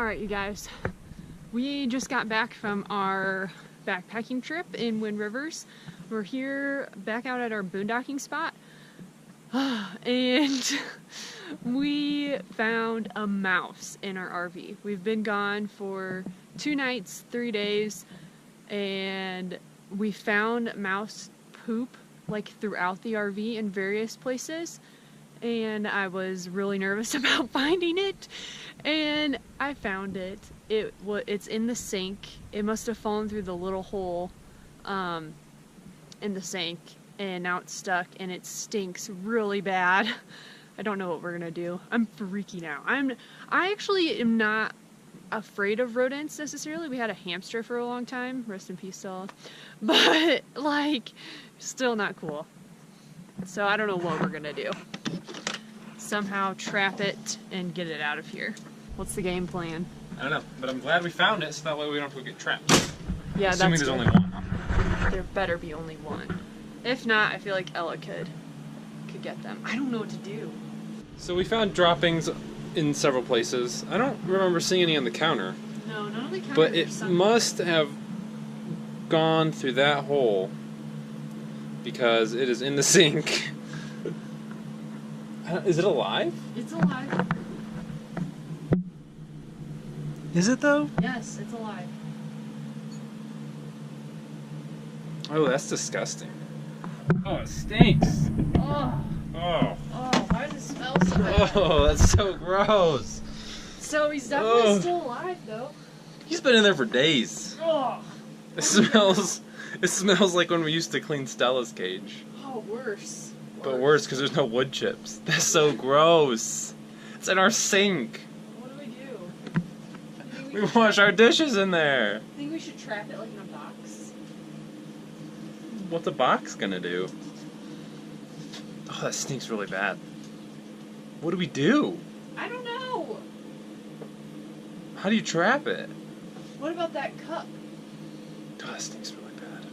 Alright, you guys, we just got back from our backpacking trip in Wind Rivers. We're here back out at our boondocking spot, and we found a mouse in our RV. We've been gone for 2 nights, 3 days, and we found mouse poop like throughout the RV in various places, and I was really nervous about finding it, and I found it. It's in the sink. It must have fallen through the little hole in the sink, and now it's stuck and it stinks really bad. I don't know what we're gonna do. I'm freaking out. I actually am not afraid of rodents necessarily. We had a hamster for a long time, rest in peace Stella, but like still not cool. So I don't know what we're gonna do. Somehow trap it and get it out of here. What's the game plan? I don't know, but I'm glad we found it so that way we don't have to get trapped. Yeah, assuming that's there's good. only one. There better be only one. If not, I feel like Ella could get them. I don't know what to do. So we found droppings in several places. I don't remember seeing any on the counter. No, not on the counter. But it must have gone through that hole because it is in the sink. Is it alive? It's alive. Is it though? Yes, it's alive. Oh, that's disgusting. Oh, it stinks. Oh. Oh. Oh, why does it smell so bad? Oh, that's so gross. So he's definitely still alive though. He's been in there for days. Oh. It smells like when we used to clean Stella's cage. Oh, worse. But worse because there's no wood chips. That's so gross. It's in our sink. What do? We wash our dishes in there. I think we should trap it like in a box. What's a box gonna do? Oh, that stinks really bad. What do we do? I don't know. How do you trap it? What about that cup? Oh, that stinks really bad.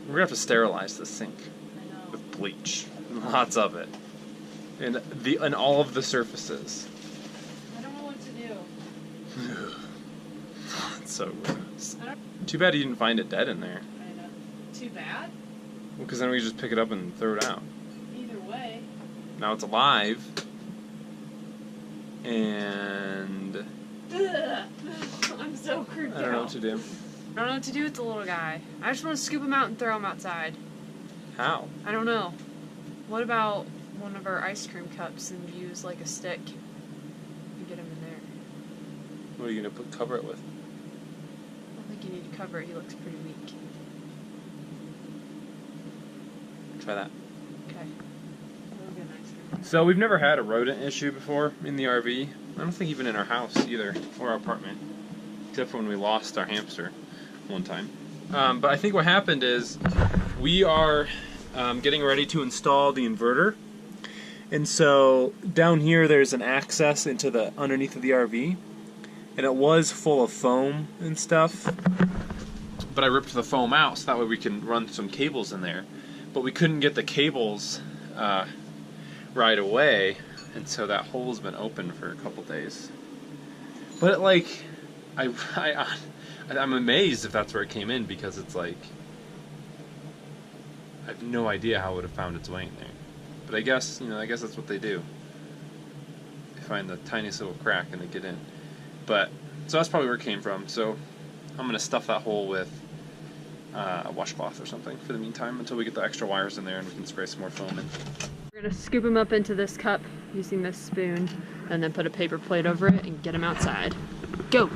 We're gonna have to sterilize this sink I know. with bleach. Lots of it. And all of the surfaces. I don't know what to do. It's so gross. Too bad you didn't find it dead in there. I know. Too bad? Well, because then we just pick it up and throw it out. Either way. Now it's alive. And Ugh. I'm so creeped out. I don't know what to do. I don't know what to do with the little guy. I just want to scoop him out and throw him outside. How? I don't know. What about one of our ice cream cups and use like a stick and get him in there? What are you gonna cover it with? I don't think you need to cover it. He looks pretty weak. Try that. Okay. We'll get an ice cream. So we've never had a rodent issue before in the RV. I don't think even in our house either, or our apartment, except for when we lost our hamster one time. But I think what happened is we are getting ready to install the inverter, and so down here there's an access into the underneath of the RV, and it was full of foam and stuff. But I ripped the foam out so that way we can run some cables in there. But we couldn't get the cables right away, and so that hole's been open for a couple days. But I'm amazed if that's where it came in, because it's like I have no idea how it would have found its way in there. But I guess that's what they do. They find the tiniest little crack and they get in. But so that's probably where it came from. So I'm gonna stuff that hole with a washcloth or something for the meantime until we get the extra wires in there and we can spray some more foam in. We're gonna scoop him up into this cup using this spoon and then put a paper plate over it and get him outside. Go!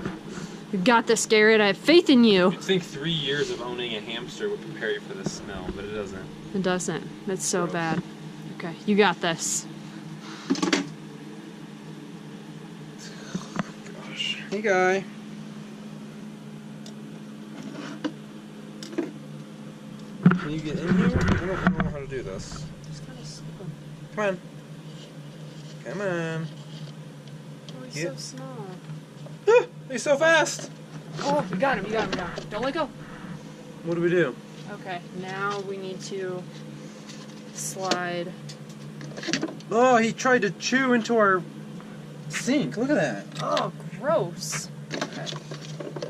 You got this, Garrett. I have faith in you. You'd think 3 years of owning a hamster would prepare you for this smell, but it doesn't. It doesn't. It's so bad. Okay, you got this. Gosh. Hey, guy. Can you get in here? I don't know how to do this. Just kind of scoop him. Come on. Come on. Oh, he's so small. Ah, he's so fast. Oh, you got him, you got him, you got him. Don't let go. What do we do? Okay, now we need to slide. Oh, he tried to chew into our sink. Look at that. Oh, gross. Okay.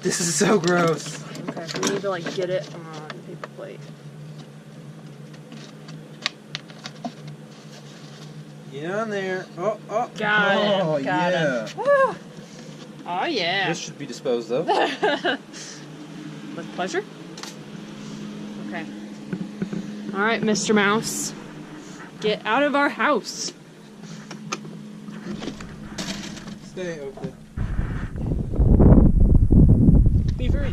This is so gross. Okay, we need to like get it on the paper plate. Get on there. Oh, oh. Got him. Oh, Got yeah. him. Woo. Oh yeah. This should be disposed of. With pleasure. Okay. All right, Mr. Mouse. Get out of our house. Stay open. Be free.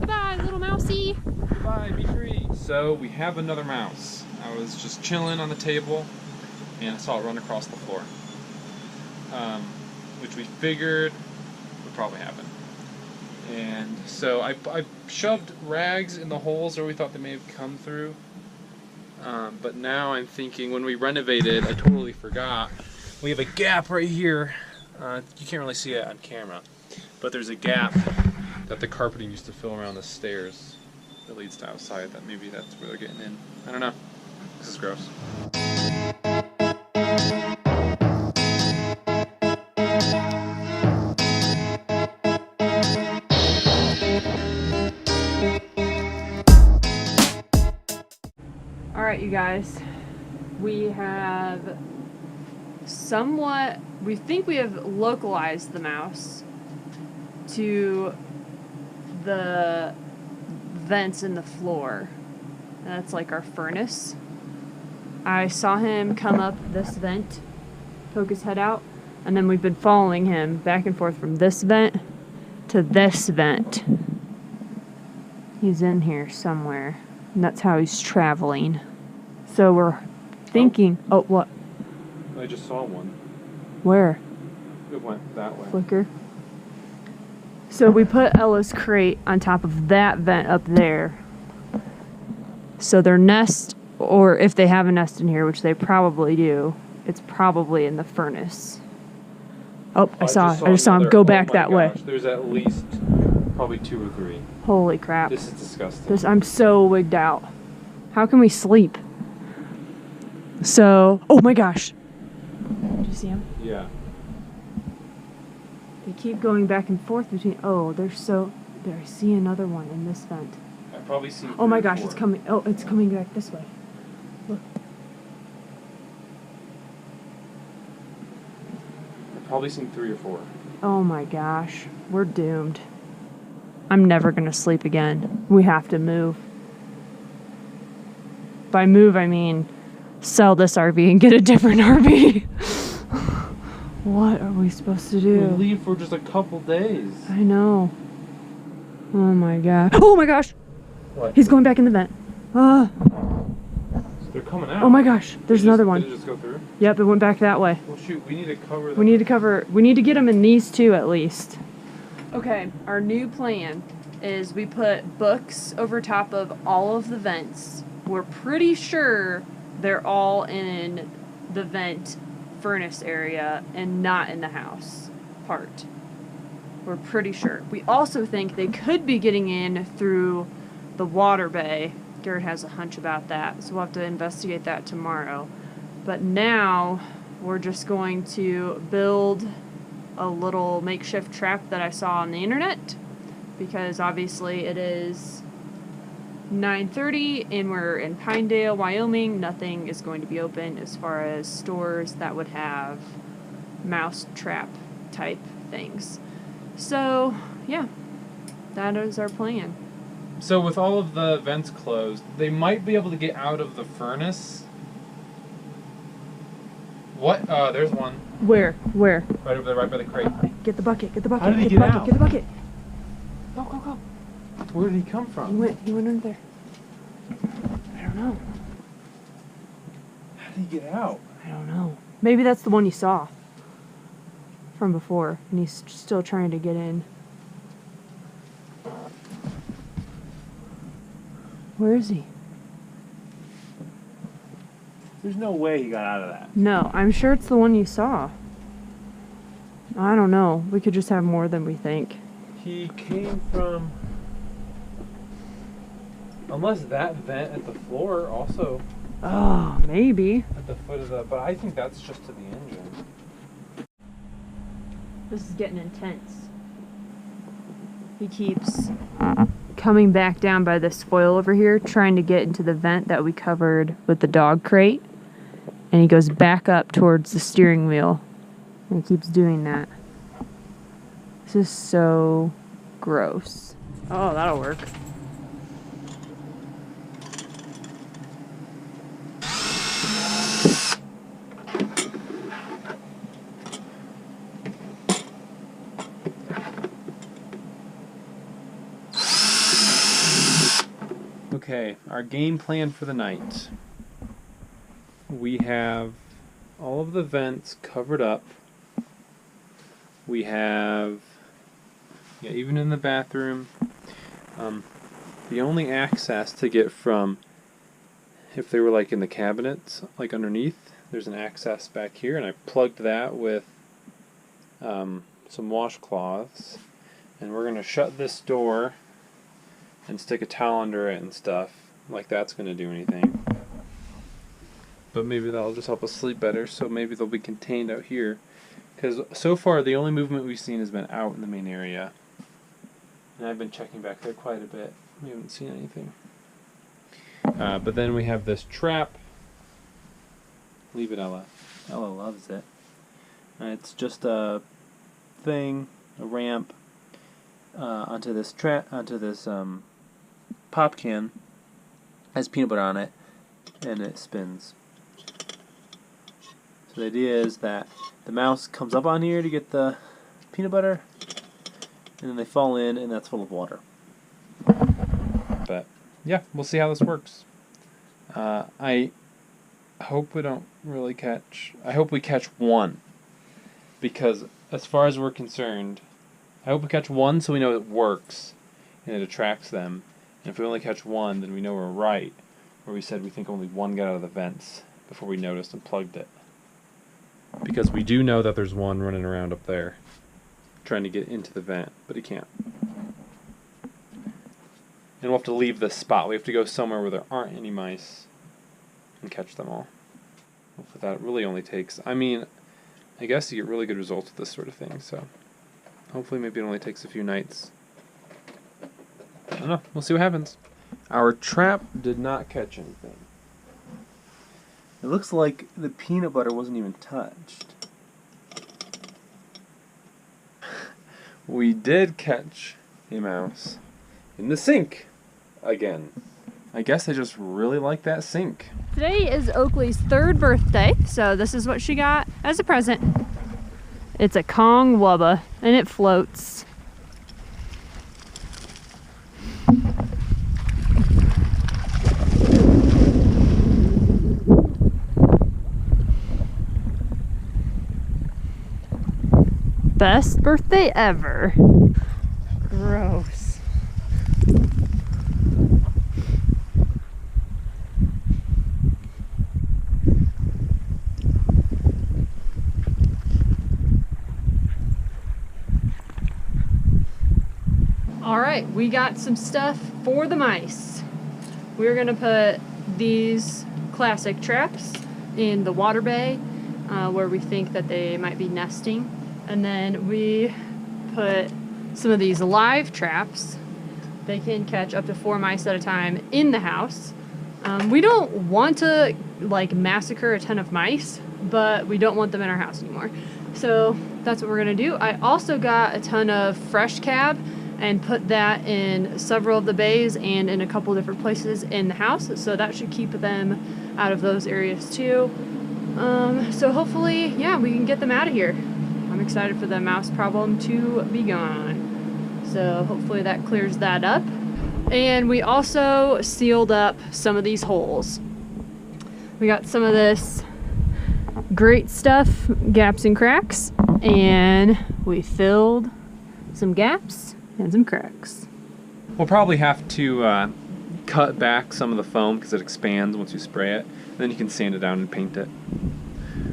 Bye, little mousey. Goodbye, be free. So we have another mouse. I was just chilling on the table and I saw it run across the floor. Which we figured would probably happen. And so I shoved rags in the holes where we thought they may have come through. But now I'm thinking when we renovated, I totally forgot. We have a gap right here. You can't really see it on camera, but there's a gap that the carpeting used to fill around the stairs that leads to outside. That maybe that's where they're getting in. I don't know. This is gross. Alright, you guys, we have we think we have localized the mouse to the vents in the floor. That's like our furnace. I saw him come up this vent, poke his head out, and then we've been following him back and forth from this vent to this vent. He's in here somewhere, and that's how he's traveling. So we're thinking, oh, what? I just saw one. Where? It went that way. Flicker. So we put Ella's crate on top of that vent up there. So their nest, or if they have a nest in here, which they probably do, it's probably in the furnace. Oh, I just saw him go back that way. There's at least probably 2 or 3. Holy crap. This is disgusting. I'm so wigged out. How can we sleep? So, oh my gosh. Did you see him? Yeah. They keep going back and forth between, there, I see another one in this vent. I've probably seen 3 Oh my or gosh, 4. it's coming. Oh, it's coming back this way. Look. I've probably seen 3 or 4. Oh my gosh, we're doomed. I'm never gonna sleep again. We have to move. By move, I mean sell this RV and get a different RV. What are we supposed to do? We leave for just a couple days. I know. Oh my god. Oh my gosh! What? He's going back in the vent. So they're coming out. Oh my gosh, there's another one. Did it just go through? Yep, it went back that way. Well shoot, we need to cover them. We need to get them in these two at least. Okay, our new plan is we put books over top of all of the vents. We're pretty sure they're all in the vent furnace area and not in the house part. We're pretty sure. We also think they could be getting in through the water bay. Garrett has a hunch about that, so we'll have to investigate that tomorrow. But now we're just going to build a little makeshift trap that I saw on the internet, because obviously it is 9:30 and we're in Pinedale, Wyoming. Nothing is going to be open as far as stores that would have mouse trap type things. So yeah, that is our plan. So with all of the vents closed, they might be able to get out of the furnace. What? There's one. Where? Right over there, right by the crate. Get the bucket, get the bucket. How did he get the get bucket, out? Get the bucket. Go. Where did he come from? He went in there. I don't know. How did he get out? I don't know. Maybe that's the one you saw from before, and he's still trying to get in. Where is he? There's no way he got out of that. No, I'm sure it's the one you saw. I don't know. We could just have more than we think. He came from... Unless that vent at the floor also Oh, maybe. at the foot of the... But I think that's just to the engine. This is getting intense. He keeps coming back down by this foil over here, trying to get into the vent that we covered with the dog crate. And he goes back up towards the steering wheel. And he keeps doing that. This is so gross. Oh, that'll work. Okay, our game plan for the night. We have all of the vents covered up. We have, even in the bathroom, the only access to get from, if they were like in the cabinets, like underneath, there's an access back here, and I plugged that with some washcloths, and we're going to shut this door and stick a towel under it and stuff, like that's going to do anything. But maybe that'll just help us sleep better, so maybe they'll be contained out here. Because so far, the only movement we've seen has been out in the main area. And I've been checking back there quite a bit. We haven't seen anything. But then we have this trap. Leave it, Ella. Ella loves it. It's just a thing, a ramp, onto this pop can. Has peanut butter on it, and it spins. So the idea is that the mouse comes up on here to get the peanut butter, and then they fall in, and that's full of water. But yeah, we'll see how this works. I hope we don't really catch. I hope we catch one, because as far as we're concerned, I hope we catch one so we know it works and it attracts them. And if we only catch one, then we know we're right, where we said we think only one got out of the vents before we noticed and plugged it. Because we do know that there's one running around up there trying to get into the vent, but he can't. And we'll have to leave this spot. We have to go somewhere where there aren't any mice and catch them all. Hopefully that really only takes... I mean, I guess you get really good results with this sort of thing, so hopefully maybe it only takes a few nights. I don't know. We'll see what happens. Our trap did not catch anything. It looks like the peanut butter wasn't even touched. We did catch a mouse in the sink again. I guess I just really like that sink. Today is Oakley's 3rd birthday, so this is what she got as a present. It's a Kong Wubba, and it floats. Best birthday ever. Gross. All right, we got some stuff for the mice. We're gonna put these classic traps in the water bay where we think that they might be nesting. And then we put some of these live traps. They can catch up to 4 mice at a time in the house. We don't want to like massacre a ton of mice, but we don't want them in our house anymore. So that's what we're gonna do. I also got a ton of fresh cab and put that in several of the bays and in a couple different places in the house. So that should keep them out of those areas too. So hopefully, yeah, we can get them out of here. I'm excited for the mouse problem to be gone. So hopefully that clears that up. And we also sealed up some of these holes. We got some of this great stuff, gaps and cracks, and we filled some gaps and some cracks. We'll probably have to cut back some of the foam because it expands once you spray it. Then you can sand it down and paint it.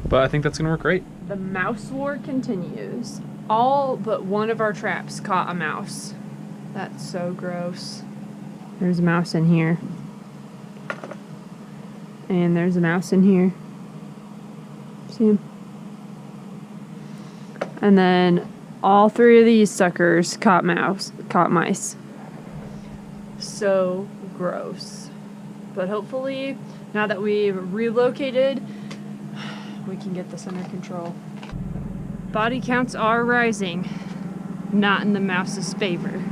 But I think that's going to work great. The mouse war continues. All but one of our traps caught a mouse. That's so gross. There's a mouse in here. And there's a mouse in here. See him? And then All 3 of these suckers caught mice. So gross. But hopefully, now that we've relocated, we can get this under control. Body counts are rising, not in the mouse's favor.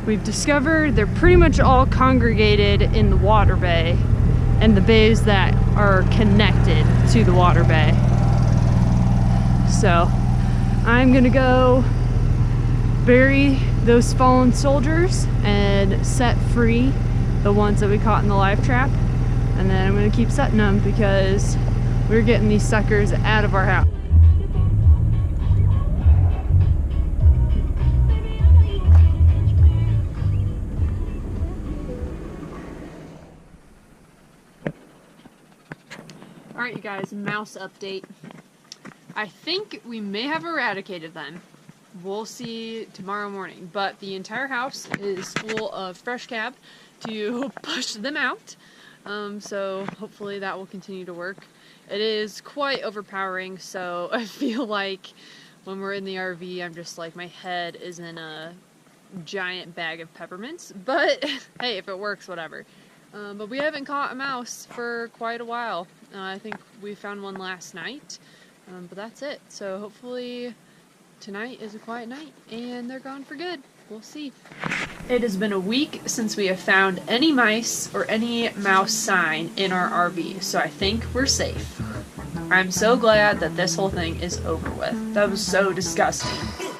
We've discovered they're pretty much all congregated in the water bay and the bays that are connected to the water bay. So I'm gonna go bury those fallen soldiers and set free the ones that we caught in the live trap, and then I'm gonna keep setting them because we're getting these suckers out of our house. Alright you guys, mouse update. I think we may have eradicated them. We'll see tomorrow morning, but the entire house is full of fresh cab to push them out. So hopefully that will continue to work. It is quite overpowering, so I feel like when we're in the RV, I'm just like, my head is in a giant bag of peppermints, but hey, if it works, whatever. But we haven't caught a mouse for quite a while. I think we found one last night, but that's it. So hopefully tonight is a quiet night and they're gone for good. We'll see. It has been a week since we have found any mice or any mouse sign in our RV, so I think we're safe. I'm so glad that this whole thing is over with. That was so disgusting.